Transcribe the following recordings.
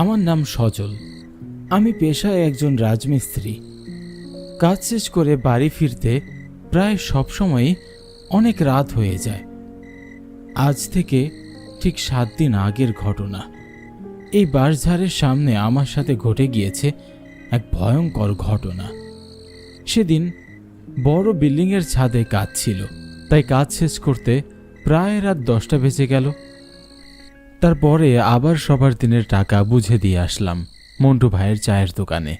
আমার নাম সজল। আমি পেশায় একজন রাজমিস্ত্রি। কাজ শেষ করে বাড়ি ফিরতে প্রায় সবসময়ই অনেক রাত হয়ে যায়। আজ থেকে ঠিক 7 দিন আগের ঘটনা। এই বাঁশঝাড়ের সামনে আমার সাথে ঘটে গিয়েছে এক ভয়ঙ্কর ঘটনা। সেদিন বড় বিল্ডিংয়ের ছাদে কাজ ছিল, তাই কাজ শেষ করতে প্রায় রাত 10টা বেজে গেল। তারপরে আবার সবার দিনের টাকা বুঝে দিয়ে আসলাম মন্টু ভাইয়ের চায়ের দোকানে।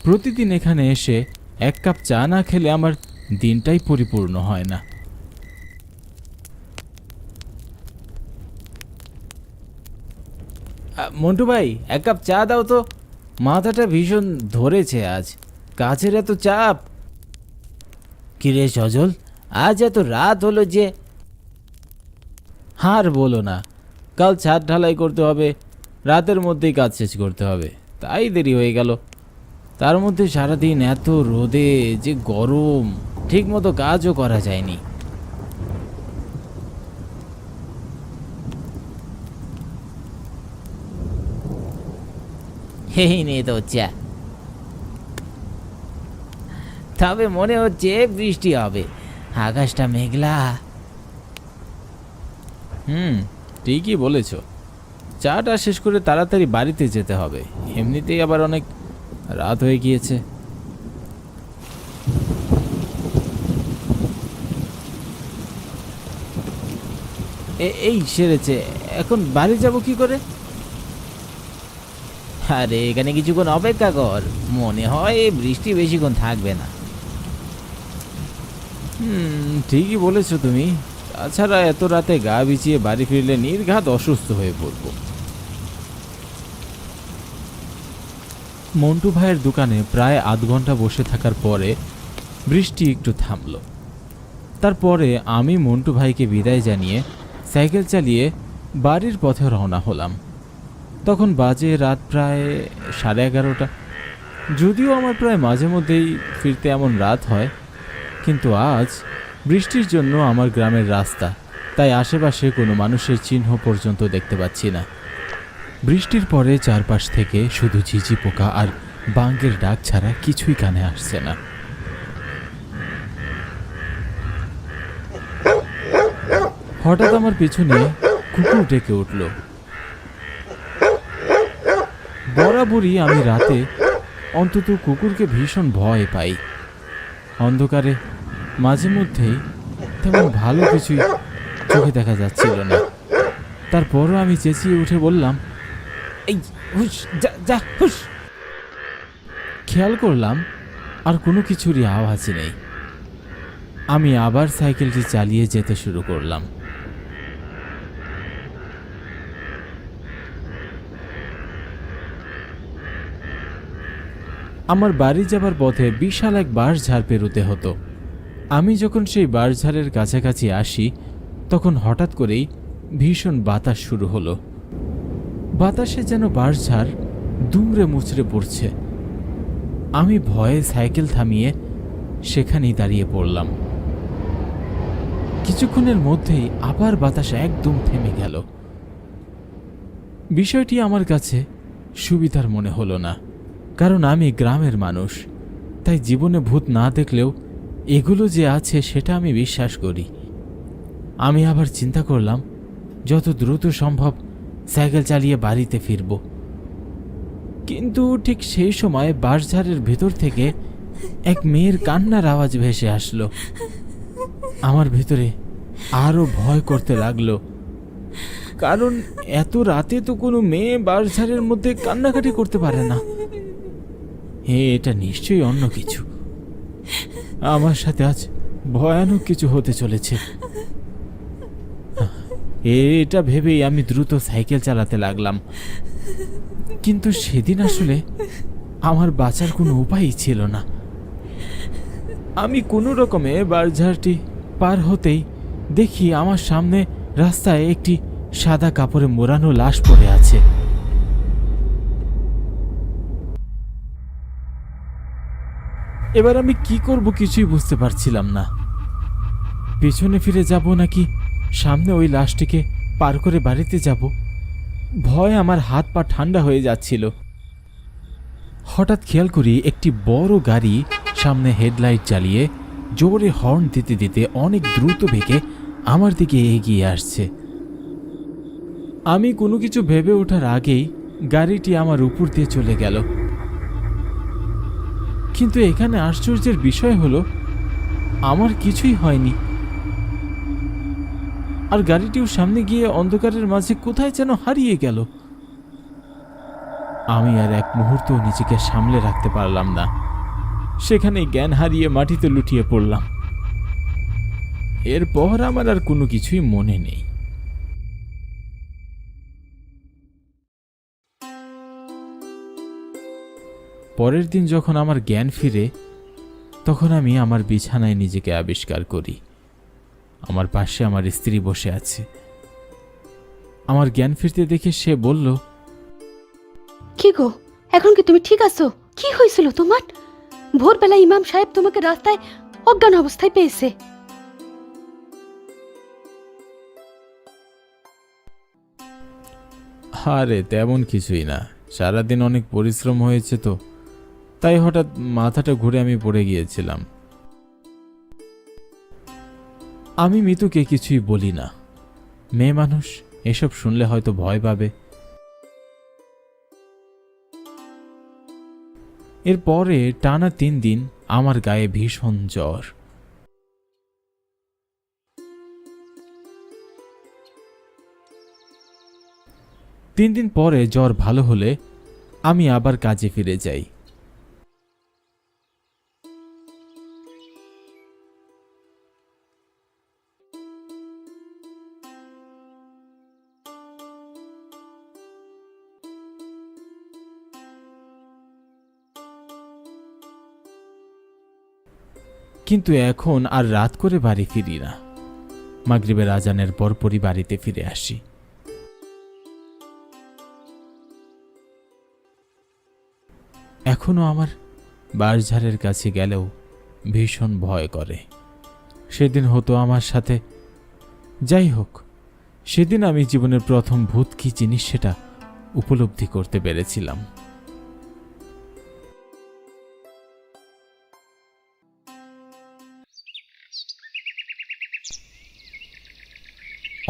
প্রতিদিন এখানে এসে 1 কাপ চা না খেলে আমার দিনটাই পরিপূর্ণ হয় না। মন্টু ভাই, 1 কাপ চা দাও তো, মাথাটা ভীষণ ধরেছে আজ, কাজের এত চাপ। কিরে সজল, আজ এত রাত হলো যে? আর বলো না, কাল ছাদ ঢালাই করতে হবে, রাতের মধ্যেই কাজ শেষ করতে হবে, তাই দেরি হয়ে গেল। তার মধ্যে সারাদিন এত রোদে যে গরম, ঠিক মতো কাজও করা যায়নি। এই নে তো চা। তবে মনে হচ্ছে বৃষ্টি হবে, আকাশটা মেঘলা। ঠিকই বলেছ। চাটা শেষ করে তাড়াতাড়ি বাড়িতে যেতে হবে, এমনিতেই আবার অনেক রাত হয়ে গিয়েছে। এই সেরেছে, এখন বাড়ি যাব কি করে? আরে এখানে কিছুক্ষণ অপেক্ষা কর, মনে হয় বৃষ্টি বেশিক্ষণ থাকবে না। ঠিকই বলেছো তুমি। তাছাড়া এত রাতে গা বিছিয়ে বাড়ি ফিরলে নির্ঘাত অসুস্থ হয়ে পড়ব। মন্টু ভাইয়ের দোকানে প্রায় আধ ঘন্টা বসে থাকার পরে বৃষ্টি একটু থামল। তারপরে আমি মন্টু ভাইকে বিদায় জানিয়ে সাইকেল চালিয়ে বাড়ির পথে রওনা হলাম। তখন বাজে রাত প্রায় 11:30। যদিও আমার প্রায় মাঝে মধ্যেই ফিরতে এমন রাত হয়, কিন্তু আজ বৃষ্টির জন্য আমার গ্রামের রাস্তা, তাই আশেপাশে কোনো মানুষের চিহ্ন পর্যন্ত দেখতে পাচ্ছি না। বৃষ্টির পরে চারপাশ থেকে শুধু ঝিঝি পোকা আর বাঙ্গের ডাক ছাড়া কিছুই কানে আসছে না। হঠাৎ আমার পিছনে কুকুর ডেকে উঠল। বরাবরই আমি রাতে অন্তত কুকুরকে ভীষণ ভয় পাই। অন্ধকারে মাঝে মধ্যেই তেমন ভালো কিছুই চোখে দেখা যাচ্ছিল না। তারপরও আমি চেঁচিয়ে উঠে বললাম, এই হুশ, যা যা হুশ। খেয়াল করলাম আর কোনো কিছুরই আওয়াজ নেই। আমি আবার সাইকেলটি চালিয়ে যেতে শুরু করলাম। আমার বাড়ি যাবার পথে বিশাল এক বাঁশঝাড় পেরোতে হতো। আমি যখন সেই বাঁশঝাড়ের কাছাকাছি আসি, তখন হঠাৎ করেই ভীষণ বাতাস শুরু হলো। বাতাসে যেন বাঁশঝাড় দুমড়ে মুচড়ে পড়ছে। আমি ভয়ে সাইকেল থামিয়ে সেখানেই দাঁড়িয়ে পড়লাম। কিছুক্ষণের মধ্যেই আবার বাতাস একদম থেমে গেল। বিষয়টি আমার কাছে সুবিধার মনে হলো না, কারণ আমি গ্রামের মানুষ, তাই জীবনে ভূত না দেখলেও এগুলো যে আছে সেটা আমি বিশ্বাস করি। আমি আবার চিন্তা করলাম যত দ্রুত সম্ভব সাইকেল চালিয়ে বাড়িতে ফিরব। কিন্তু ঠিক সেই সময় বাঁশঝাড়ের ভেতর থেকে এক মেয়ের কান্নার আওয়াজ ভেসে আসলো। আমার ভেতরে আরো ভয় করতে লাগলো, কারণ এত রাতে তো কোনো মেয়ে বাঁশঝাড়ের মধ্যে কান্নাকাটি করতে পারে না। এটা নিশ্চয়ই অন্য কিছু। আমার সাথে আজ ভয়ানক কিছু হতে চলেছে। এটা ভেবেই আমি দ্রুত সাইকেল চালাতে লাগলাম। কিন্তু সেদিন আসলে আমার বাঁচার কোনো উপায়ই ছিল না। আমি কোনো রকমে বারঝাড়টি পার হতেই দেখি আমার সামনে রাস্তায় একটি সাদা কাপড়ে মোড়ানো লাশ পড়ে আছে। এবার আমি কি করব কিছুই বুঝতে পারছিলাম না। পেছনে ফিরে যাব নাকি সামনে ওই লাশটিকে পার করে বাড়িতে যাব, ভয় আমার হাত পা ঠান্ডা হয়ে যাচ্ছিল। হঠাৎ খেয়াল করি একটি বড় গাড়ি সামনে হেডলাইট জ্বালিয়ে জোরে হর্ন দিতে দিতে অনেক দ্রুত বেগে আমার দিকে এগিয়ে আসছে। আমি কোনো কিছু ভেবে ওঠার আগেই গাড়িটি আমার উপর দিয়ে চলে গেল। কিন্তু এখানে আশ্চর্যের বিষয় হলো আমার কিছুই হয়নি, আর গাড়িটিও সামনে গিয়ে অন্ধকারের মাঝে কোথায় যেন হারিয়ে গেল। আমি আর এক মুহূর্ত নিজেকে সামলে রাখতে পারলাম না, সেখানে জ্ঞান হারিয়ে মাটিতে লুটিয়ে পড়লাম। এরপর আমার আর কোনো কিছুই মনে নেই। পরের দিন যখন আমার জ্ঞান ফিরে, তখন আমি আমার বিছানায় নিজেকে আবিষ্কার করি। আমার পাশে আমার স্ত্রী বসে আছে। আমার জ্ঞান ফিরতে দেখে সে বলল, কি গো, এখন কি তুমি ঠিক আছো? কি হয়েছিল তোমার? ভোরবেলা ইমাম সাহেব তোমাকে রাস্তায় অজ্ঞান অবস্থায় পেয়েছে। আরে তেমন কিছুই না, সারাদিন অনেক পরিশ্রম হয়েছে তো, তাই হঠাৎ মাথাটা ঘুরে আমি পড়ে গিয়েছিলাম। আমি মিতুকে কিছুই বলি না, মেয়ে মানুষ, এসব শুনলে হয়তো ভয় পাবে। এরপরে টানা 3 দিন আমার গায়ে ভীষণ জ্বর। তিন দিন পরে জ্বর ভালো হলে আমি আবার কাজে ফিরে যাই। কিন্তু এখন আর রাত করে বাড়ি ফিরি না, মাগরিবের আজানের পরপরই বাড়িতে ফিরে আসি। এখনো আমার বাঁশঝাড়ের কাছে গেলেও ভীষণ ভয় করে। সেদিন হতো আমার সাথে। যাই হোক, সেদিন আমি জীবনের প্রথম ভূত কি জিনিস সেটা উপলব্ধি করতে পেরেছিলাম।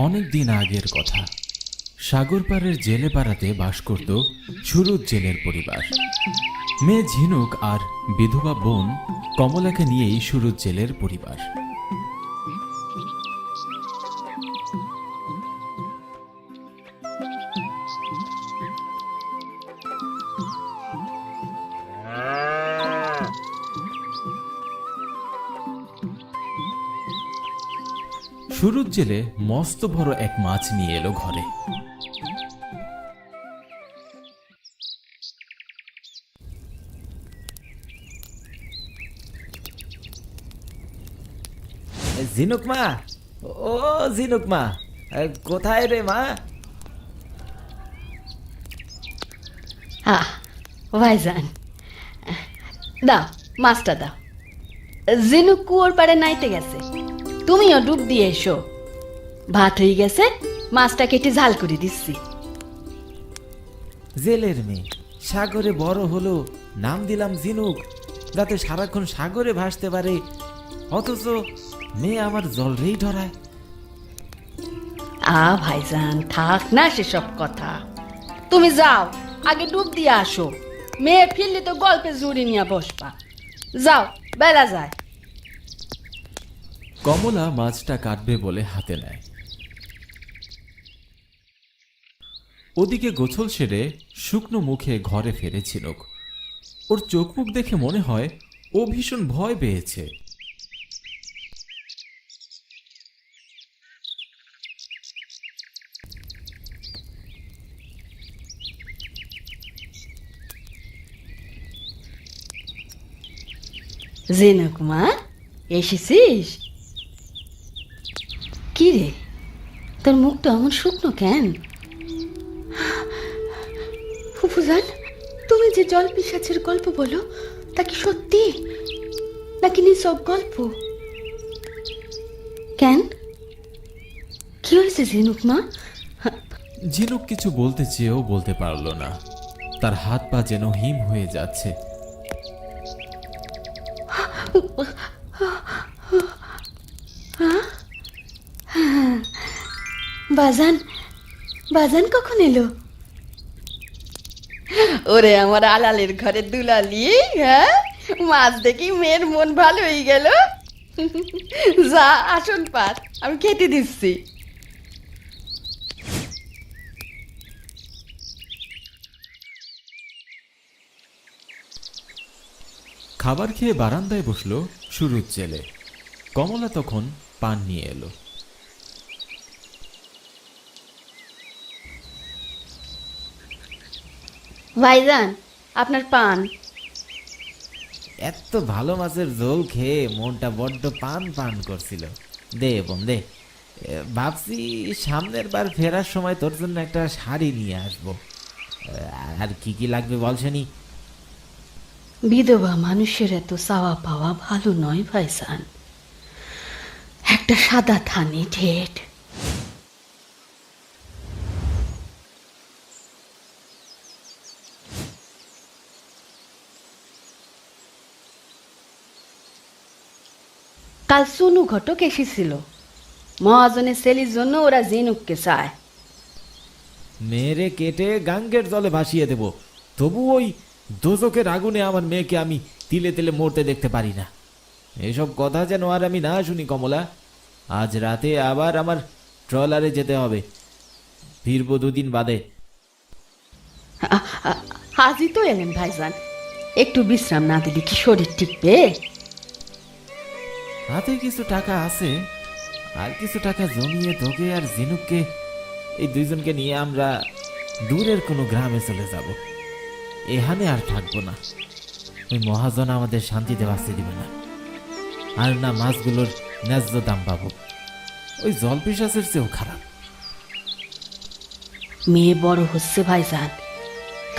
অনেক দিন আগের কথা, সাগর পাড়ের জেলে পাড়াতে বাস করত সুরজ জেলের পরিবার। মেয়ে ঝিনুক আর বিধবা বোন কমলাকে নিয়েই সুরজ জেলের পরিবার। সুরজ জেলে মস্ত বড় এক মাছ নিয়ে এলো ঘরে। ঝিনুক মা, ও ঝিনুক মা, কোথায় রে মা? ভাইজান, দাও মাছটা দাও। জিনুক কুয়োর পাড়ে নাইতে গেছে, তুমিও ডুব দিয়ে এসো। ভাত হয়ে গেছে, মাছটা কেটে ঝাল করে দিচ্ছি। জেলের মেয়ে সাগরে বড় হলো, নাম দিলাম ঝিনুক, যাতে সারাক্ষণ সাগরে ভাসতে পারে, অথচ মেয়ে আমার জলরেই ধরায়। ভাইজান, থাক না সেসব কথা, তুমি যাও আগে ডুব দিয়ে আসো। মেয়ে ফিরলে তো গল্পে জুড়ি নিয়ে বসবা। যাও, বেলা যায়। কমলা মাছটা কাটবে বলে হাতে নেয়। ওদিকে গোছল সেরে শুকনো মুখে ঘরে ফেরে ঝিনুক। ওর চোখ মুখ দেখে মনে হয় ও ভীষণ ভয় পেয়েছে। জিনুক মা, এসেছিস? কি রে, তোর মুখটা এমন শুকনো কেন? ফুফুজান, তুমি যে জল পিশাচের গল্প বলো তা কি সত্যি নাকি নিছক গল্প? কেন, কি হয়েছে ঝিনুক মা? ঝিনুক কিছু বলতে চেয়েও বলতে পারল না। তার হাত পা যেন হিম হয়ে যাচ্ছে। বাজান, বাজান কখন এলো? ওরে আমার আলালের ঘরে দুলালি, হ্যাঁ, মাছ দেখি মেয়ের মন ভালো হয়ে গেল। যা, আসন পাত, আমি খেতে দিচ্ছি। খাবার খেয়ে বারান্দায় বসলো সুরুজ জেলে। কমলা তখন পান নিয়ে এলো। ভাইজান, আপনার পান। এত ভালো মাছের ঝোল খেয়ে মনটা বড্ড পান পান করছিল। দে বোন দে। ভাবছি সামনের বার ফেরার সময় তোর জন্য একটা শাড়ি নিয়ে আসবো। আর কি কি লাগবে বলছেনি? বিধবা মানুষের এত চাওয়া পাওয়া ভালো নয় ভাইজান। একটা সাদা থানি ঠেট। কাল সোনু ঘটক এসেছিল। মহাজনের সেলির জন্য ওরা জিনুককে চায়। মেরে কেটে গাঙ্গের জলে ভাসিয়ে দেব, তবু ওই দোজকের আগুনে আমার মেয়েকে আমি তিলে তিলে মরতে দেখতে পারি না। এসব কথা যেন আর আমি না শুনি কমলা। আজ রাতে আবার আমার ট্রলারে যেতে হবে, ফিরবো 2 দিন বাদে। আজই তো এলেন ভাইজান, একটু বিশ্রাম না দিলে কি শরীর টিকবে? হাতে কিছু টাকা আছে, আর কিছু টাকা জমিয়ে তোকে আর জিনুককে, এই 2 জনকে নিয়ে আমরা দূরের কোনো গ্রামে চলে যাব। এখানে আর থাকবো না। ওই মহাজন আমাদের শান্তিতে বাঁচতে দিবে না, আর না মাছগুলোর ন্যায্য দাম পাবো। ওই জল পিশাচের চেয়েও খারাপ। মেয়ে বড় হচ্ছে ভাইজান,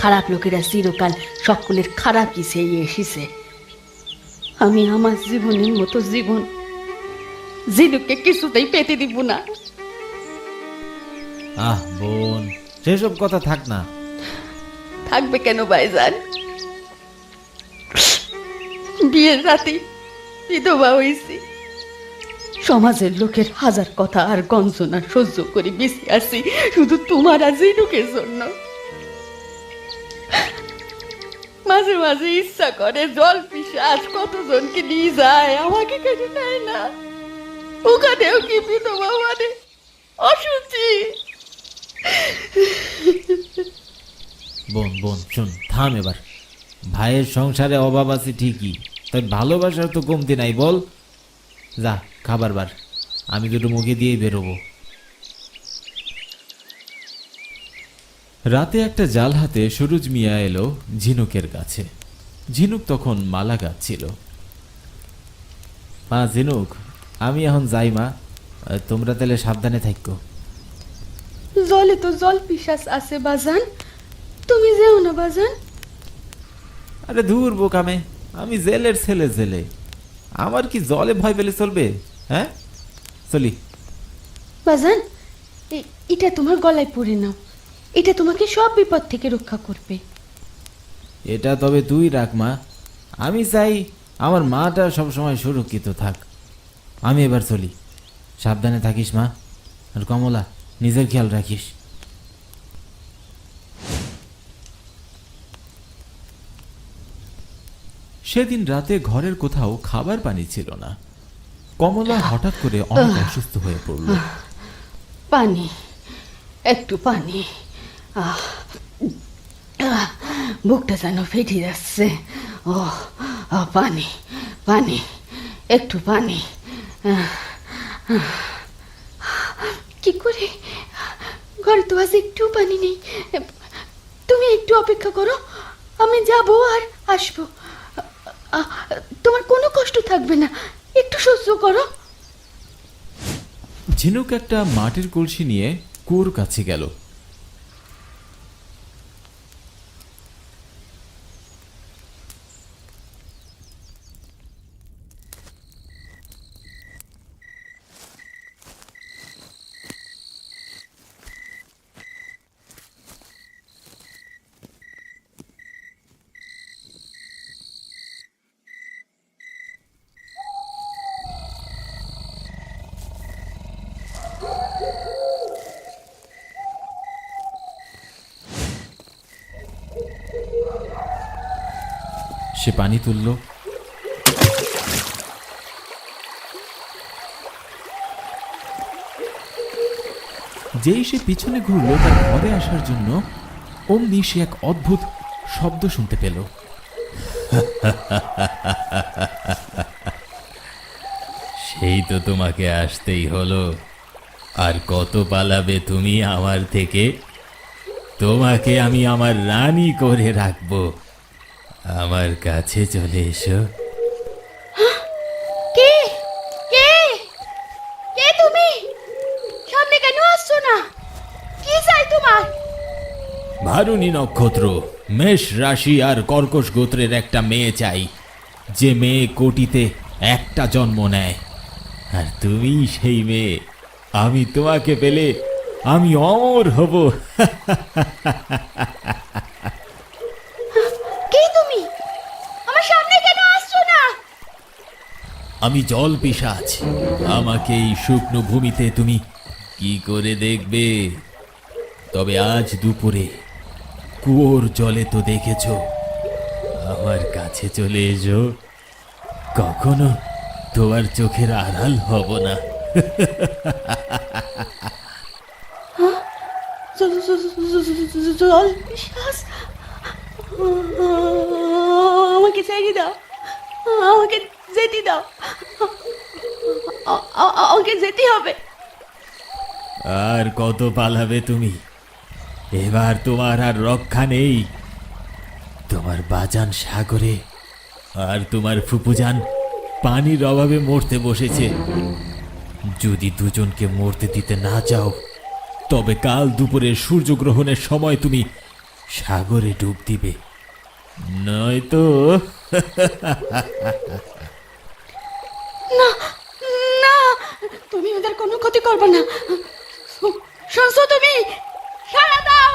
খারাপ লোকেরা চিরকাল সকলের খারাপই চেয়ে এসেছে। আমি আমার জীবনের মতো জীবন জিনুককে কিছুতেই পেতে দিব না। আহ বোন, সেসব কথা থাক না। থাকবে কেন ভাইজান? বিয়ের রাতে বিধবা হয়েছি, সমাজের লোকের হাজার কথা আর গঞ্জনা সহ্য করে বেঁচে আছি শুধু তোমার আর জিনুকের জন্য। মাঝে মাঝে ইচ্ছা করে জল পিশাচ কতজনকে নিয়ে যায়, আমাকে কেন নেয় না? ওখানেও কি বিধবা মানে অসুচি? বোন বোন শুন, থাম এবার। ভাইয়ের সংসারে অভাব আছে ঠিকই, তাই ভালোবাসার তো কমতি নাই। বল, যা খাবার বার, আমি 2টো মুখে দিয়েই বেরোবো। রাতে একটা জাল হাতে সুরুজ মিয়া এলো ঝিনুকের কাছে। ঝিনুক তখন মালা গাচ্ছিল। মা ঝিনুক, আমি এখন যাই মা, তোমরা তাহলে সাবধানে থাকো। জলে তো জল পিশাচ আছে বাজান, তুমি যেও না বাজান। আরে দূর বোকামে, আমি জেলের ছেলে, জেলে। আমার কি জলে ভয় পেলে চলবে? হ্যাঁ, চলি। বাজান, এটা তোমার গলায় পরে নাও, এটা তোমাকে সব বিপদ থেকে রক্ষা করবে। এটা তবে তুই রাখ মা, আমি চাই আমার মাটা সবসময় সুরক্ষিত থাক। আমি এবার চলি, সাবধানে থাকিস মা। আর কমলা, নিজের খেয়াল রাখিস। সেদিন রাতে ঘরের কোথাও খাবার পানি ছিল না। কমলা হঠাৎ করে অনেক অসুস্থ হয়ে পড়ল। পানি, একটু পানি। আহ, আহ, বুকটা যেন ফেটে যাচ্ছে। ও পানি, পানি, একটু পানি। কি করে? ঘরে তো আজ একটু পানি নেই। তুমি একটু অপেক্ষা করো, আমি যাবো আর আসবো। তোমার কোনো কষ্ট থাকবে না, একটু সহ্য করো। ঝিনুক একটা মাটির কলসি নিয়ে কুয়োর কাছে গেল। সে পানি তুলল, যেই সে পিছনে ঘুরল তার ঘরে আসার জন্য, অমনি সে এক অদ্ভুত শব্দ শুনতে পেল। সেই তো তোমাকে আসতেই হলো। আর কত পালাবে তুমি আমার থেকে? তোমাকে আমি আমার রানী করে রাখবো। আমার কাছে চলে এসো। কে কে কে তুমি? সামনে কেন আসছো না? কি চাই তোমার? ভারুণী নক্ষত্র, মেষ রাশি আর কর্কশ গোত্রের একটা মেয়ে চাই, যে মেয়ে কোটিতে একটা জন্ম নেয়। আর তুমি সেই মেয়ে। আমি তোমাকে পেলে আমি অমর হব। কে তুমি? আমার সামনে কেন আসছো না? আমি জল পিশাচ। আমাকে এই শুকনো ভূমিতে তুমি কি করে দেখবে? তবে আজ দুপুরে কুয়োর জলে তো দেখেছ। আমার কাছে চলে এসো, কখনো তোমার চোখের আড়াল হব না। জল বিশ্বাস, আমাকে ছেড়ে দাও, আমাকে যেতে দাও, আমাকে যেতে হবে। আর কত পালাবে তুমি? এবার তোমার আর রক্ষা নেই। তোমার বাজান সাগরে, আর তোমার ফুপুজান পানির অভাবে মরতে বসেছে। যদি দুজনকে মরতে দিতে না চাও, তবে কাল দুপুরে সূর্যগ্রহণের সময় তুমি সাগরে ডুব দিবে, নয়তো না না, তুমি ওদের কোনো ক্ষতি করবে না। শুনছো তুমি? সারা দাও।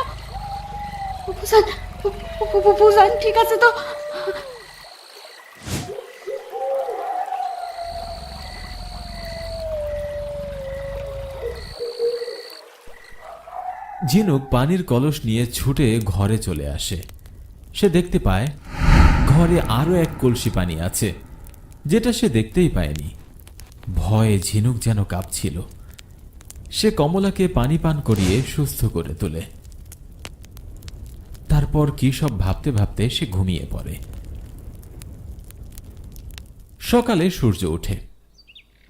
বুঝান ঠিক আছে তো? ঝিনুক পানির কলস নিয়ে ছুটে ঘরে চলে আসে। সে দেখতে পায় ঘরে আরো এক কলসি পানি আছে, যেটা সে দেখতেই পায়নি। ভয়ে ঝিনুক যেন কাঁপছিল। সে কমলাকে পানি পান করিয়ে সুস্থ করে তোলে। তারপর কি সব ভাবতে ভাবতে সে ঘুমিয়ে পড়ে। সকালে সূর্য ওঠে,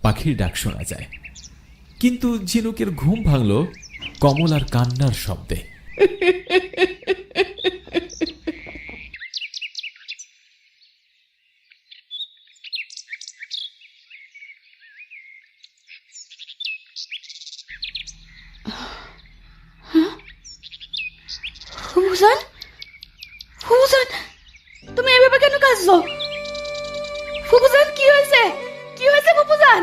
পাখির ডাক শোনা যায়, কিন্তু ঝিনুকের ঘুম ভাঙল কমলার কান্নার শব্দে। ফুফুজান, ফুফুজান, তুমি এভাবে কেন কাঁদছো? ফুফুজান, কি হয়েছে? কি হয়েছে ফুফুজান?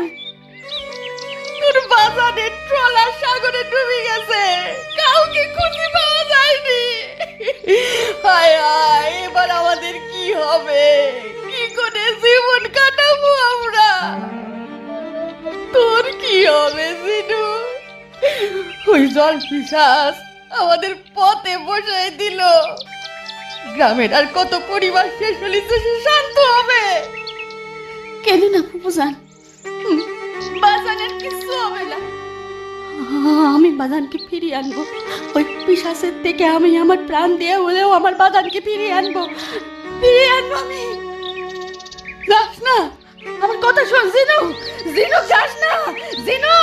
তোর বাজারের ট্রলার সাগরে ডুবে গেছে, কাউকে খুঁজে পাওয়া যায়নি। হায় হায়, এবার আমাদের কি হবে? কি করে জীবন কাটাবো আমরা? তোর কি হবে জিনু? ওই জল পিশাচ আমাদের পথে বসায় দিল। গ্রামের আর কত পরিবার শেষ হলে তো সে শান্ত হবে? কেন না ফুফুজান, বাজানের কিছু হবে না। আমি বাজানকে ফিরিয়ে আনবো। ওই পিশাচের থেকে আমি আমার প্রাণ দিয়ে হলেও আমার বাজানকে ফিরিয়ে আনবো, ফিরিয়ে আনবো আমি। যাস না, আমার কথা শোন জিনু, জিনু যাস না, জিনু।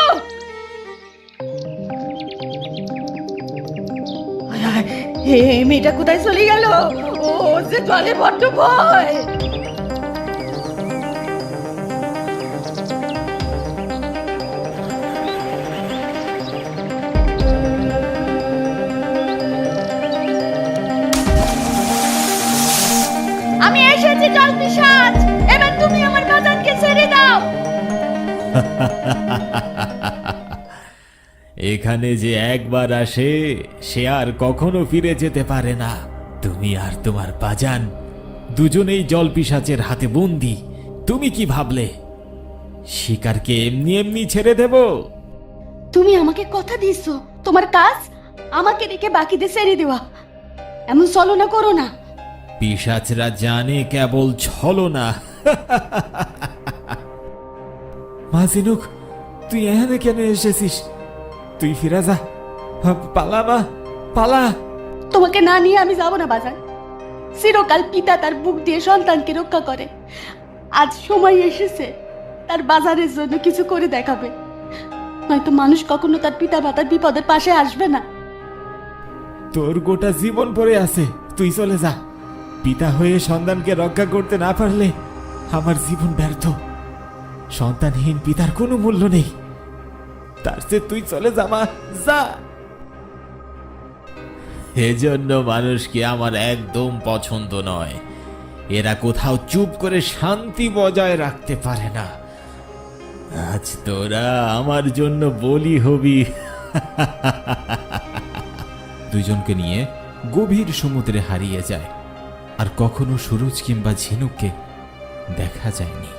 মেয়েটা কোথায় চলে গেল? ও যে জলে বড্ড ভয়। এখানে যে একবার আসে সে আর কখনো ফিরে যেতে পারে না। তুমি আর তোমার বাজান দুজনেই জলপিশাচের হাতে বন্দী। তুমি কি ভাবলে শিকারকে এমনি এমনি ছেড়ে দেব? তুমি আমাকে কথা দিয়েছো, তোমার কাজ আমাকে রেখে বাকিদের ছেড়ে দেওয়া। এমন ছলনা করো না। পিশাচরা জানে কেবল ছলনা। মা ঝিনুক, তুই এখানে কেন এসেছিস? তুই ফিরে যা, পালা মা, পালা। তোমাকে না নিয়ে আমি যাব না বাজার। চিরকাল পিতা তার বুক দিয়ে সন্তানকে রক্ষা করে, আজ সময় এসেছে তার বাজারের জন্য কিছু করে দেখাবে, নয়তো মানুষ কখনো তার পিতা মাতার বিপদের পাশে আসবে না। তোর গোটা জীবন পড়ে আছে, তুই চলে যা। পিতা হয়ে সন্তানকে রক্ষা করতে না পারলে আমার জীবন ব্যর্থ। সন্তানহীন পিতার কোনো মূল্য নেই। তার চেয়ে তুই চলে যা মা, যা। এজন্য মানুষকে আমার একদম পছন্দ নয়। এরা কোথাও চুপ করে শান্তি বজায় রাখতে পারে না। আজ তোরা আমার জন্য বলি হবি। দুইজনকে নিয়ে গভীর সমুদ্রে হারিয়ে যায়, আর কখনো সুরজ কিংবা ঝিনুককে দেখা যায়নি।